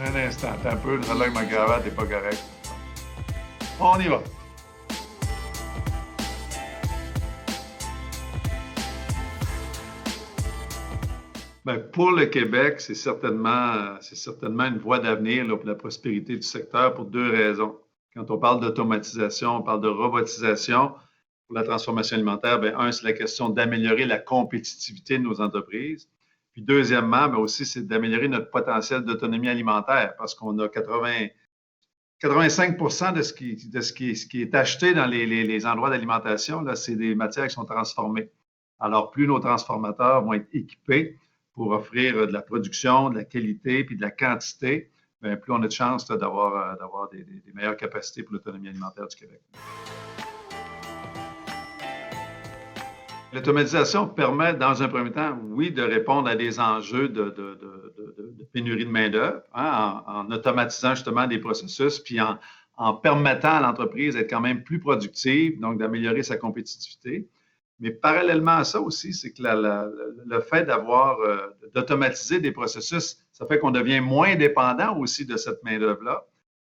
Un instant, attends un peu, celle-là avec ma cravate n'est pas correcte. On y va. Bien, pour le Québec, c'est certainement une voie d'avenir là, pour la prospérité du secteur pour deux raisons. Quand on parle d'automatisation, on parle de robotisation. Pour la transformation alimentaire, bien, un, c'est la question d'améliorer la compétitivité de nos entreprises. Puis deuxièmement, bien aussi, c'est d'améliorer notre potentiel d'autonomie alimentaire parce qu'on a 85 de ce qui est acheté dans les endroits d'alimentation, là, c'est des matières qui sont transformées. Alors, plus nos transformateurs vont être équipés pour offrir de la production, de la qualité puis de la quantité, bien, plus on a de chances d'avoir des meilleures capacités pour l'autonomie alimentaire du Québec. L'automatisation permet, dans un premier temps, oui, de répondre à des enjeux de pénurie de main-d'œuvre, hein, en automatisant justement des processus, puis en permettant à l'entreprise d'être quand même plus productive, donc d'améliorer sa compétitivité. Mais parallèlement à ça aussi, c'est que le fait d'automatiser des processus, ça fait qu'on devient moins dépendant aussi de cette main-d'œuvre-là.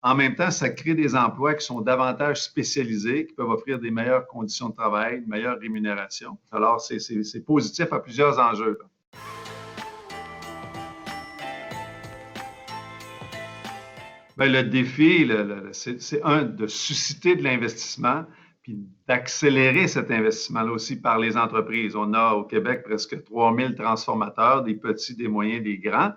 En même temps, ça crée des emplois qui sont davantage spécialisés, qui peuvent offrir des meilleures conditions de travail, une meilleure rémunération. Alors, c'est positif à plusieurs enjeux. Bien, le défi, c'est un, de susciter de l'investissement, puis d'accélérer cet investissement-là aussi par les entreprises. On a au Québec presque 3000 transformateurs, des petits, des moyens, des grands,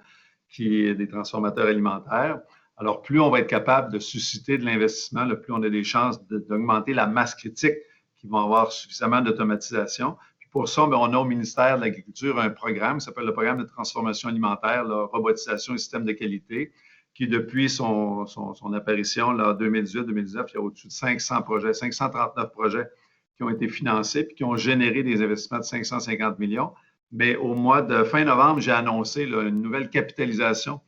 des transformateurs alimentaires. Alors, plus on va être capable de susciter de l'investissement, plus on a des chances d'augmenter la masse critique qui vont avoir suffisamment d'automatisation. Puis pour ça, bien, on a au ministère de l'Agriculture un programme qui s'appelle le programme de transformation alimentaire, là, robotisation et système de qualité, qui, depuis son apparition là, en 2018-2019, il y a au-dessus de 500 projets, 539 projets qui ont été financés puis qui ont généré des investissements de 550 millions. Mais au mois de fin novembre, j'ai annoncé là, une nouvelle capitalisation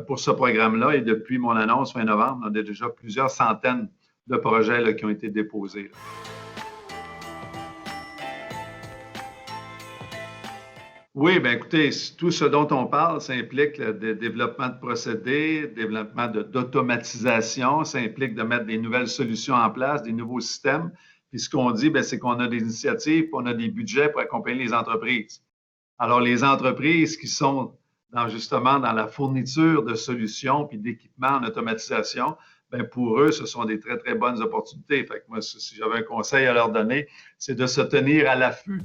pour ce programme-là. Et depuis mon annonce fin novembre, on a déjà plusieurs centaines de projets là, qui ont été déposés. Là. Oui, bien écoutez, tout ce dont on parle, ça implique le développement de procédés, le développement d'automatisation, ça implique de mettre des nouvelles solutions en place, des nouveaux systèmes. Puis ce qu'on dit, c'est qu'on a des initiatives, on a des budgets pour accompagner les entreprises. Alors, les entreprises qui sont justement dans la fourniture de solutions puis d'équipements en automatisation, bien pour eux, ce sont des très, très bonnes opportunités. Fait que moi, si j'avais un conseil à leur donner, c'est de se tenir à l'affût.